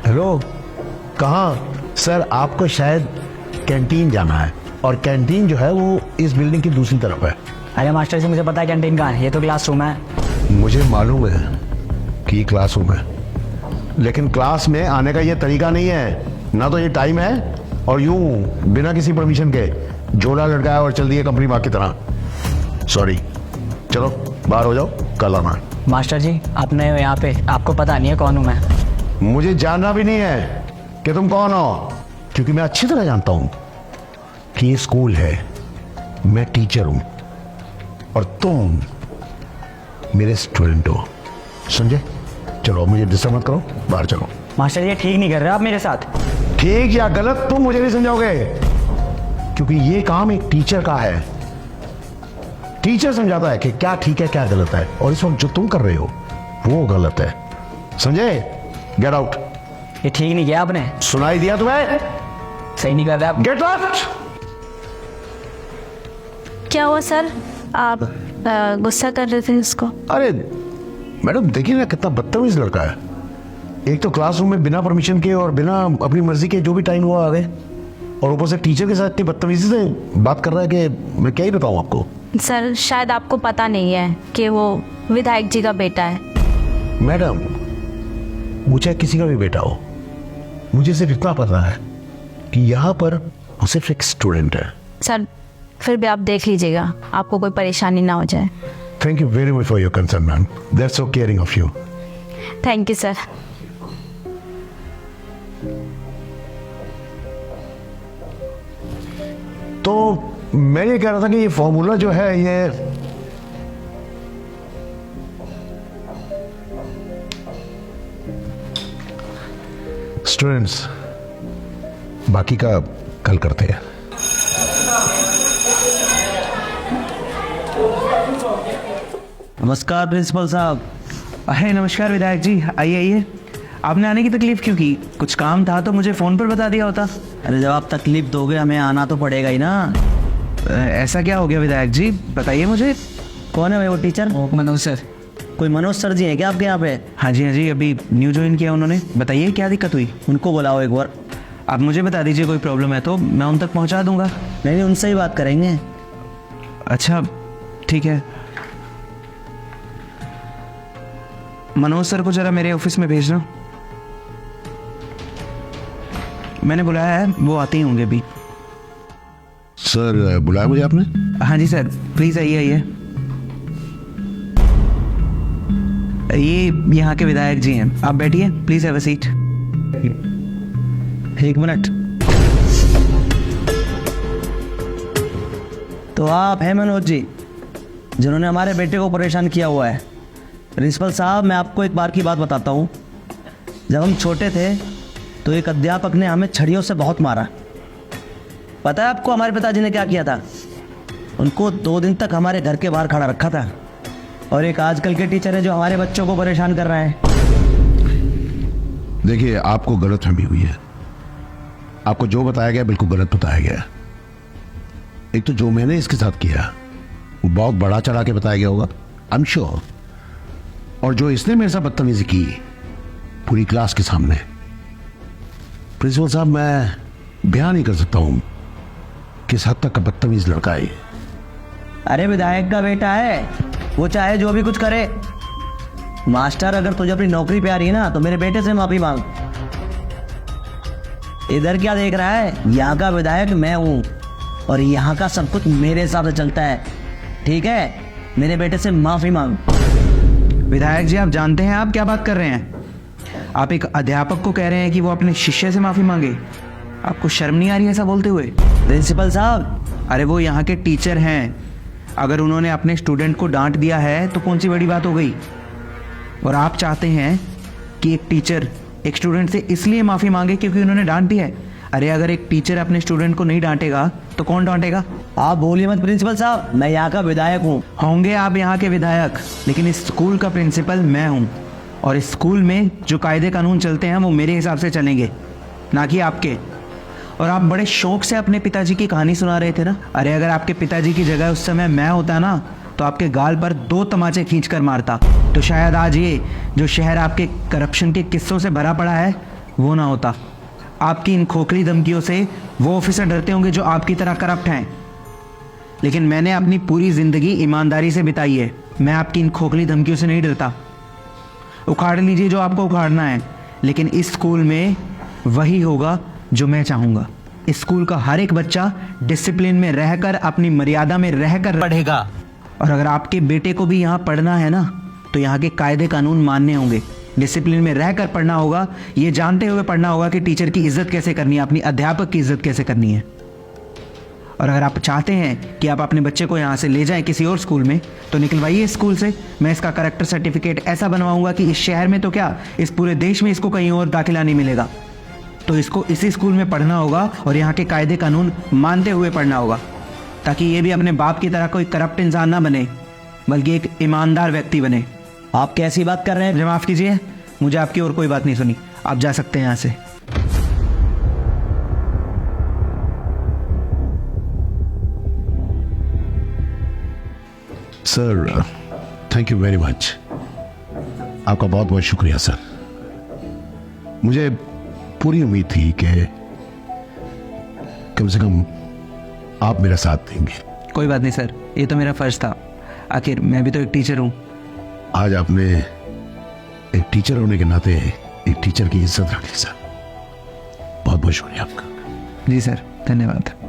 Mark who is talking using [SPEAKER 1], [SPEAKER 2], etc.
[SPEAKER 1] Hello, कहाँ? Sir आपको शायद कैंटीन जाना है, और कैंटीन जो है वो इस बिल्डिंग की दूसरी तरफ है।
[SPEAKER 2] अरे मास्टर जी, मुझे पता है कैंटीन कहाँ है, ये तो क्लासरूम है।
[SPEAKER 1] मुझे मालूम है कि ये क्लासरूम है, लेकिन क्लास में आने का ये तरीका नहीं है। ना तो ये टाइम है, और यूं बिना किसी परमिशन के झोला लटकाया और चल दिए कंपनी बाग की तरह। सॉरी, चलो बाहर हो जाओ, कल आना।
[SPEAKER 2] मास्टर जी, आप नए हो यहाँ पे, आपको पता नहीं है कौन हूँ मैं।
[SPEAKER 1] मुझे जानना भी नहीं है कि तुम कौन हो, क्योंकि मैं अच्छी तरह जानता हूं कि ये स्कूल है, मैं टीचर हूं, और तुम मेरे स्टूडेंट हो। समझे? चलो मुझे डिस्टर्ब मत करो, बाहर चलो।
[SPEAKER 2] मास्टर जी, ये ठीक नहीं कर रहे आप मेरे साथ।
[SPEAKER 1] ठीक या गलत तुम मुझे नहीं समझाओगे, क्योंकि ये काम एक टीचर का है। टीचर समझाता है कि क्या ठीक है क्या गलत है, और इस वक्त जो तुम कर रहे हो वो गलत है। समझे? Get out.
[SPEAKER 2] ये ठीक नहीं किया आपने।
[SPEAKER 1] सुनाई दिया तुम्हें?
[SPEAKER 2] सही नहीं कर रहे आप।
[SPEAKER 1] Get out.
[SPEAKER 3] क्या हुआ सर? आप गुस्सा कर रहे थे इसको?
[SPEAKER 1] अरे मैडम, देखिए ना कितना बदतमीज लड़का है। एक तो क्लासरूम में बिना परमिशन के और बिना अपनी मर्जी के जो भी टाइम हुआ आ गए, और ऊपर से टीचर के साथ इतनी बदतमीजी से बात कर रहा है कि मैं क्या ही बताऊं आपको।
[SPEAKER 3] सर शायद आपको पता नहीं है कि वो विधायक जी का बेटा है।
[SPEAKER 1] मैडम, मुझे किसी का भी बेटा हो, मुझे सिर्फ इतना पता है कि यहाँ पर वो सिर्फ एक स्टूडेंट है।
[SPEAKER 3] सर फिर भी आप देख लीजिएगा, आपको कोई परेशानी ना हो जाए।
[SPEAKER 1] Thank you very much for your concern ma'am, that's so caring of you.
[SPEAKER 3] Thank you sir.
[SPEAKER 1] तो मैं ये कह रहा था कि ये फॉर्मूला जो है ये स्टूडेंट्स, बाकी का कल करते हैं।
[SPEAKER 4] नमस्कार प्रिंसिपल साहब। अरे नमस्कार विधायक जी, आइए आइए। आपने आने की तकलीफ क्यों की? कुछ काम था तो मुझे फ़ोन पर बता दिया होता।
[SPEAKER 5] अरे जब आप तकलीफ दोगे हमें आना तो पड़ेगा ही ना।
[SPEAKER 4] ऐसा क्या हो गया विधायक जी, बताइए मुझे।
[SPEAKER 5] कौन है भाई वो टीचर?
[SPEAKER 2] मनोज सर।
[SPEAKER 5] कोई मनोज सर जी हैं क्या आपके यहाँ पे?
[SPEAKER 4] हाँ जी, अभी न्यू ज्वाइन किया उन्होंने। बताइए क्या दिक्कत हुई?
[SPEAKER 5] उनको बुलाओ एक बार।
[SPEAKER 4] आप मुझे बता दीजिए, कोई प्रॉब्लम है तो मैं उन तक पहुँचा दूँगा।
[SPEAKER 5] नहीं, उनसे ही बात करेंगे।
[SPEAKER 4] अच्छा ठीक है। मनोज सर को जरा मेरे ऑफिस में भेजना। मैंने बुलाया है, वो आते ही होंगे अभी।
[SPEAKER 1] सर बुलाया मुझे आपने?
[SPEAKER 4] हाँ जी सर, प्लीज़ आइए आइए। ये यहाँ के विधायक जी हैं, आप बैठिए, प्लीज़ हैव अ सीट।
[SPEAKER 5] एक मिनट। तो आप हैं मनोज जी, जिन्होंने हमारे बेटे को परेशान किया हुआ है। प्रिंसिपल साहब, मैं आपको एक बार की बात बताता हूँ। जब हम छोटे थे तो एक अध्यापक ने हमें छड़ियों से बहुत मारा। पता है आपको हमारे पिताजी ने क्या किया था? उनको 2 दिन तक हमारे घर के बाहर खड़ा रखा था। और एक आजकल के टीचर है जो हमारे बच्चों को परेशान कर रहा है।
[SPEAKER 1] देखिए, आपको गलतफहमी हुई है। आपको जो बताया गया बिल्कुल गलत बताया गया। एक तो जो मैंने इसके साथ किया वो बहुत बड़ा चढ़ा के बताया गया होगा, आई एम श्योर। और जो इसने मेरे साथ बदतमीजी की पूरी क्लास के सामने, प्रिंसिपल साहब मैं बयान नहीं कर सकता हूं किस हद तक का बदतमीज लड़का है।
[SPEAKER 5] अरे विधायक का बेटा है, वो चाहे जो भी कुछ करे। मास्टर, अगर तुझे अपनी नौकरी पे आ रही है ना तो मेरे बेटे से माफी मांग। इधर क्या देख रहा है? यहाँ का विधायक मैं हूँ, और यहाँ का सब कुछ मेरे हिसाब से चलता है, ठीक है? मेरे बेटे से माफी मांग।
[SPEAKER 4] विधायक जी, आप जानते हैं आप क्या बात कर रहे हैं? आप एक अध्यापक को कह रहे हैं कि वो अपने शिष्य से माफ़ी मांगे। आपको शर्म नहीं आ रही ऐसा बोलते हुए?
[SPEAKER 5] प्रिंसिपल साहब,
[SPEAKER 4] अरे वो यहाँ के टीचर हैं, अगर उन्होंने अपने स्टूडेंट को डांट दिया है तो कौन सी बड़ी बात हो गई? और आप चाहते हैं कि एक टीचर एक स्टूडेंट से इसलिए माफ़ी मांगे क्योंकि उन्होंने डांट दिया है? अरे अगर एक टीचर अपने स्टूडेंट को नहीं डांटेगा तो कौन डांटेगा?
[SPEAKER 5] आप बोलिए मत प्रिंसिपल साहब, मैं यहाँ का विधायक हूँ।
[SPEAKER 4] होंगे आप यहाँ के विधायक, लेकिन इस स्कूल का प्रिंसिपल मैं हूँ, और इस स्कूल में जो कायदे कानून चलते हैं वो मेरे हिसाब से चलेंगे, ना कि आपके। और आप बड़े शौक से अपने पिताजी की कहानी सुना रहे थे ना। अरे अगर आपके पिताजी की जगह उस समय मैं होता ना तो आपके गाल पर 2 तमाचे खींच कर मारता, तो शायद आज ये जो शहर आपके करप्शन के किस्सों से भरा पड़ा है वो ना होता। आपकी इन खोखली धमकियों से वो ऑफिसर डरते होंगे जो आपकी तरह करप्ट हैं, लेकिन मैंने अपनी पूरी जिंदगी ईमानदारी से बिताई है। मैं आपकी इन खोखली धमकियों से नहीं डरता। उखाड़ लीजिए जो आपको उखाड़ना है, लेकिन इस स्कूल में वही होगा जो मैं चाहूंगा। इस स्कूल का हर एक बच्चा डिसिप्लिन में रहकर, अपनी मर्यादा में रहकर पढ़ेगा। और अगर आपके बेटे को भी यहाँ पढ़ना है ना, तो यहाँ के कायदे कानून मानने होंगे, डिसिप्लिन में रहकर पढ़ना होगा, ये जानते हुए पढ़ना होगा कि टीचर की इज्जत कैसे करनी है, अपनी अध्यापक की इज्जत कैसे करनी है। और अगर आप चाहते हैं कि आप अपने बच्चे को यहाँ से ले जाएं किसी और स्कूल में, तो निकलवाइए इस स्कूल से। मैं इसका करेक्टर सर्टिफिकेट ऐसा बनवाऊंगा कि इस शहर में तो क्या, इस पूरे देश में इसको कहीं और दाखिला नहीं मिलेगा। तो इसको इसी स्कूल में पढ़ना होगा और यहाँ के कायदे कानून मानते हुए पढ़ना होगा, ताकि ये भी अपने बाप की तरह कोई करप्ट इंसान ना बने, बल्कि एक ईमानदार व्यक्ति बने।
[SPEAKER 5] आप कैसी बात कर रहे हैं?
[SPEAKER 4] मुझे माफ़ कीजिए, मुझे आपकी और कोई बात नहीं सुनी। आप जा सकते हैं यहाँ से।
[SPEAKER 1] Sir, thank you very much. आपका बहुत बहुत शुक्रिया सर। मुझे पूरी उम्मीद थी कि कम से कम आप मेरा साथ देंगे।
[SPEAKER 4] कोई बात नहीं सर, ये तो मेरा फर्ज था। आखिर मैं भी तो एक टीचर हूँ।
[SPEAKER 1] आज आपने एक टीचर होने के नाते एक टीचर की इज्जत रखी सर। बहुत बहुत शुक्रिया आपका।
[SPEAKER 4] जी सर, धन्यवाद।